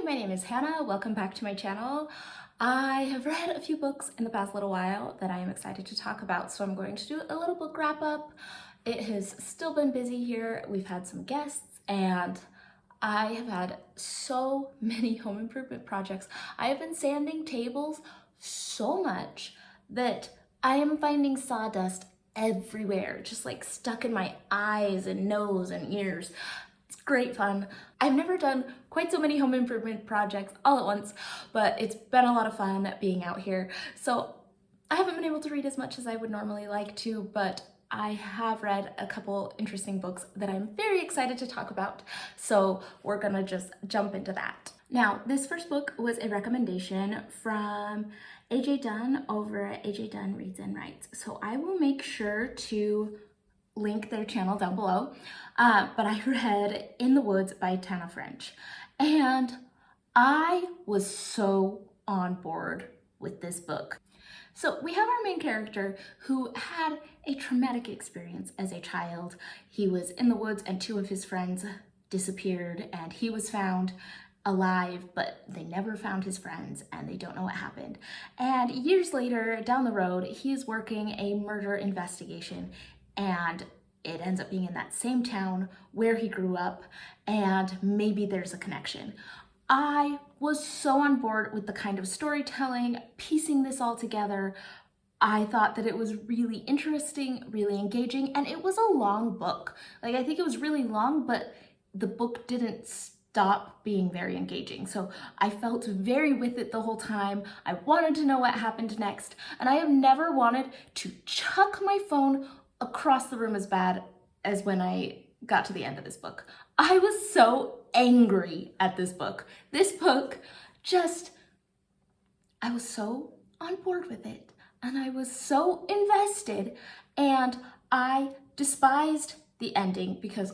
my name is Hannah. Welcome back to my channel. I have read a few books in the past little while that I am excited to talk about, so I'm going to do a little book wrap up. It has still been busy here. We've had some guests and I have had so many home improvement projects. I have been sanding tables so much that I am finding sawdust everywhere, just like stuck in my eyes and nose and ears. It's great fun. I've never done quite so many home improvement projects all at once, but it's been a lot of fun being out here. So I haven't been able to read as much as I would normally like to, but I have read a couple interesting books that I'm very excited to talk about. So we're gonna just jump into that. Now, this first book was a recommendation from AJ Dunn over at AJ Dunn Reads and Writes. So I will make sure to link their channel down below. But I read In the Woods by Tana French, and I was so on board with this book. So we have our main character who had a traumatic experience as a child. He was in the woods and two of his friends disappeared and he was found alive, but they never found his friends and they don't know what happened. And years later, down the road, he is working a murder investigation and it ends up being in that same town where he grew up, and maybe there's a connection. I was so on board with the kind of storytelling, piecing this all together. I thought that it was really interesting, really engaging, and it was a long book. Like, I think it was really long, but the book didn't stop being very engaging. So I felt very with it the whole time. I wanted to know what happened next, and I have never wanted to chuck my phone across the room as bad as when I got to the end of this book. I was so angry at this book. This book I was so on board with it and I was so invested, and I despised the ending because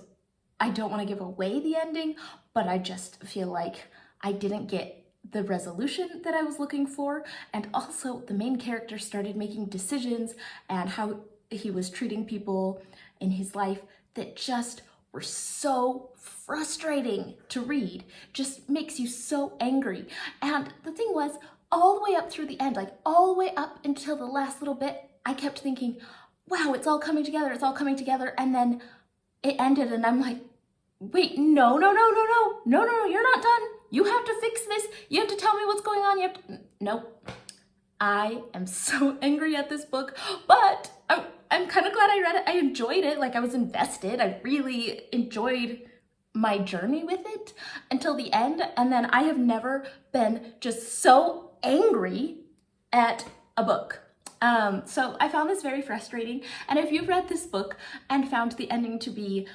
I don't want to give away the ending, but I just feel like I didn't get the resolution that I was looking for. And also the main character started making decisions and how he was treating people in his life that just were so frustrating to read, just makes you so angry. And the thing was, all the way up through the end, like all the way up until the last little bit, I kept thinking, wow, it's all coming together, it's all coming together. And then it ended and I'm like, wait, no, you're not done. You have to fix this. You have to tell me what's going on. You have to, nope. I am so angry at this book, but I'm kind of glad I read it. I enjoyed it. Like, I was invested. I really enjoyed my journey with it until the end. And then I have never been just so angry at a book. So I found this very frustrating. And if you've read this book and found the ending to be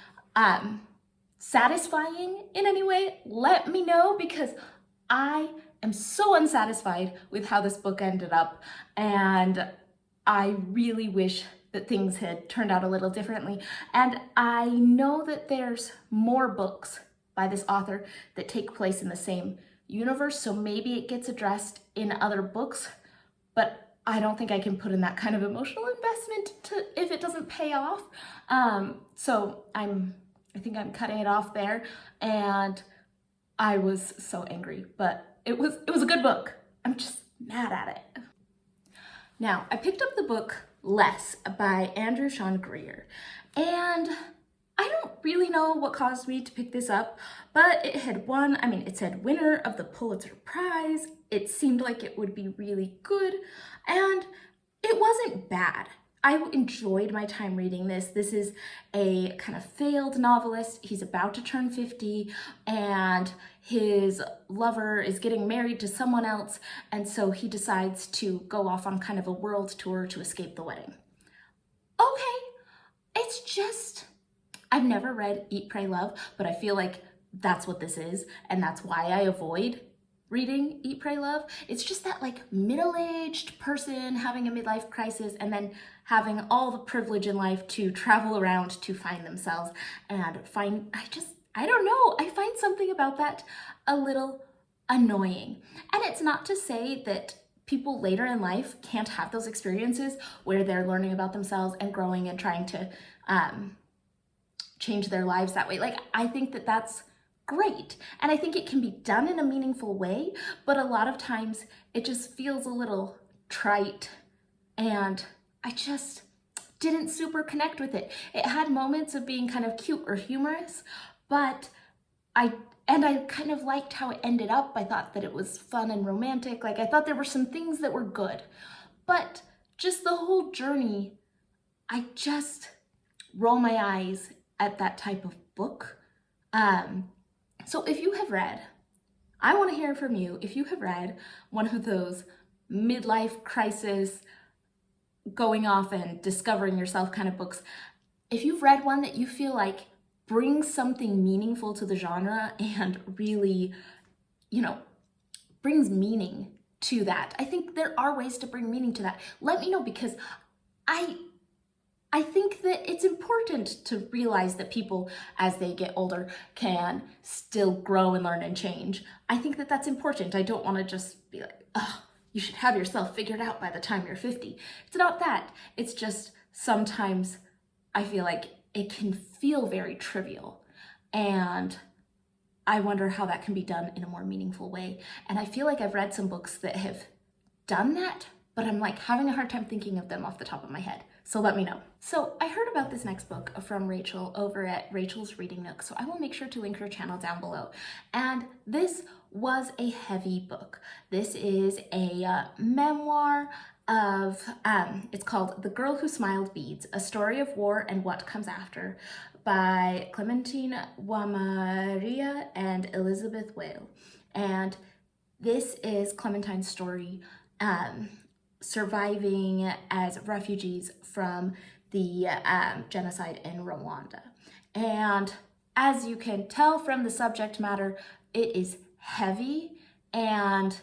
satisfying in any way, let me know, because I am so unsatisfied with how this book ended up, and I really wish that things had turned out a little differently. And I know that there's more books by this author that take place in the same universe, so maybe it gets addressed in other books, but I don't think I can put in that kind of emotional investment if it doesn't pay off. So I think I'm cutting it off there, and I was so angry, but it was a good book. I'm just mad at it. Now, I picked up the book Less by Andrew Sean Greer, and I don't really know what caused me to pick this up, but it had won, it said winner of the Pulitzer Prize. It seemed like it would be really good, and it wasn't bad. I enjoyed my time reading this. This is a kind of failed novelist. He's about to turn 50 and his lover is getting married to someone else. And so he decides to go off on kind of a world tour to escape the wedding. Okay, it's just, I've never read Eat, Pray, Love, but I feel like that's what this is. And that's why I avoid reading Eat, Pray, Love. It's just that like middle-aged person having a midlife crisis and then having all the privilege in life to travel around to find themselves and I don't know, I find something about that a little annoying. And it's not to say that people later in life can't have those experiences where they're learning about themselves and growing and trying to change their lives that way. Like, I think that that's great. And I think it can be done in a meaningful way, but a lot of times it just feels a little trite, and I just didn't super connect with it. It had moments of being kind of cute or humorous, but I kind of liked how it ended up. I thought that it was fun and romantic. Like, I thought there were some things that were good, but just the whole journey, I just roll my eyes at that type of book. So if you have read, I want to hear from you. If you have read one of those midlife crisis, going off and discovering yourself kind of books, if you've read one that you feel like brings something meaningful to the genre and really, brings meaning to that. I think there are ways to bring meaning to that. Let me know, because I think that it's important to realize that people, as they get older, can still grow and learn and change. I think that that's important. I don't want to just be like, oh, you should have yourself figured out by the time you're 50. It's not that. It's just sometimes I feel like it can feel very trivial, and I wonder how that can be done in a more meaningful way. And I feel like I've read some books that have done that, but I'm like having a hard time thinking of them off the top of my head. So let me know. So I heard about this next book from Rachael over at Rachael's Reading Nook, so I will make sure to link her channel down below. And this was a heavy book. This is a memoir of, it's called The Girl Who Smiled Beads, A Story of War and What Comes After, by Clementine Wamaria and Elizabeth Whale. And this is Clementine's story, surviving as refugees from the genocide in Rwanda. And as you can tell from the subject matter, it is heavy and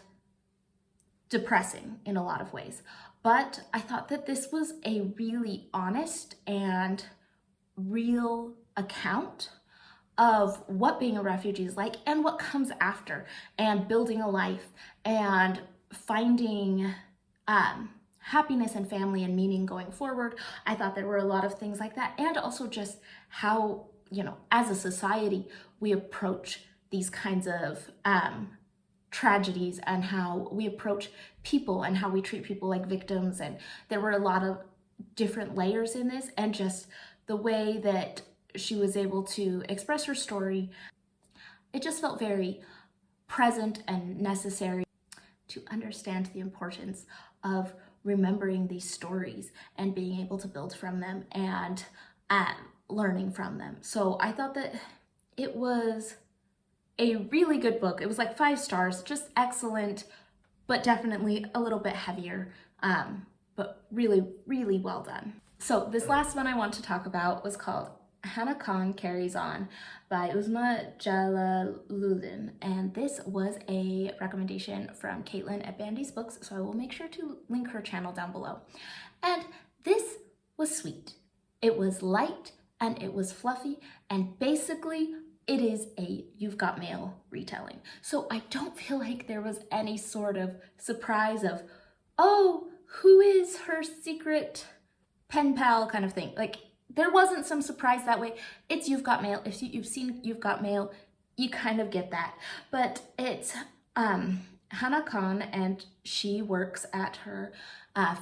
depressing in a lot of ways. But I thought that this was a really honest and real account of what being a refugee is like and what comes after, and building a life and finding happiness and family and meaning going forward. I thought there were a lot of things like that, and also just how, as a society, we approach these kinds of tragedies, and how we approach people and how we treat people like victims. And there were a lot of different layers in this, and just the way that she was able to express her story, it just felt very present and necessary to understand the importance of remembering these stories and being able to build from them and learning from them. So I thought that it was a really good book. It was like 5 stars, just excellent, but definitely a little bit heavier, but really, really well done. So this last one I want to talk about was called Hana Carries On by Uzma Jalaluddin, and this was a recommendation from Caitlin at Bandy's Books, so I will make sure to link her channel down below. And this was sweet. It was light and it was fluffy, and basically it is a You've Got Mail retelling. So I don't feel like there was any sort of surprise of, oh, who is her secret pen pal kind of thing. Like, there wasn't some surprise that way. It's You've Got Mail. If you've seen You've Got Mail, you kind of get that. But it's Hana Khan, and she works at her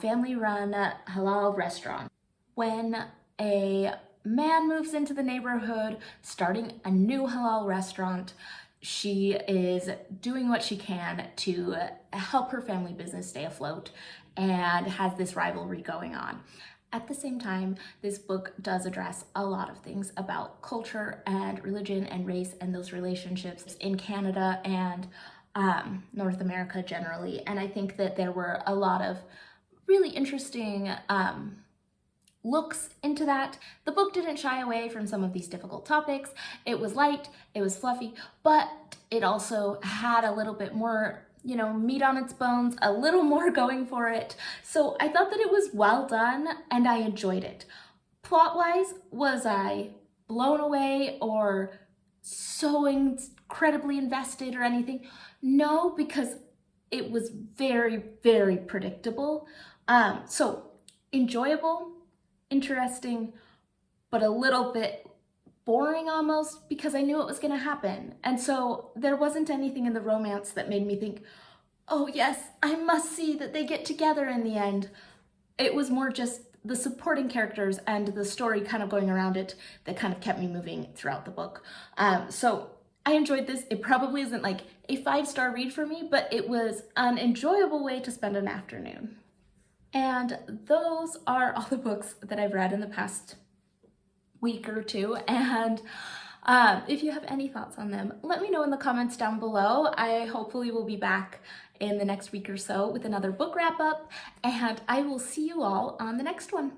family-run halal restaurant. When a man moves into the neighborhood, starting a new halal restaurant, she is doing what she can to help her family business stay afloat, and has this rivalry going on. At the same time, this book does address a lot of things about culture and religion and race and those relationships in Canada and North America generally. And I think that there were a lot of really interesting looks into that. The book didn't shy away from some of these difficult topics. It was light, it was fluffy, but it also had a little bit more, meat on its bones, a little more going for it. So I thought that it was well done and I enjoyed it. Plot-wise, was I blown away or so incredibly invested or anything? No, because it was very, very predictable. So enjoyable, interesting, but a little bit boring almost because I knew it was gonna happen. And so there wasn't anything in the romance that made me think, oh yes, I must see that they get together in the end. It was more just the supporting characters and the story kind of going around it that kind of kept me moving throughout the book. So I enjoyed this. It probably isn't like a 5-star read for me, but it was an enjoyable way to spend an afternoon. And those are all the books that I've read in the past week or two. And if you have any thoughts on them, let me know in the comments down below. I hopefully will be back in the next week or so with another book wrap up, and I will see you all on the next one.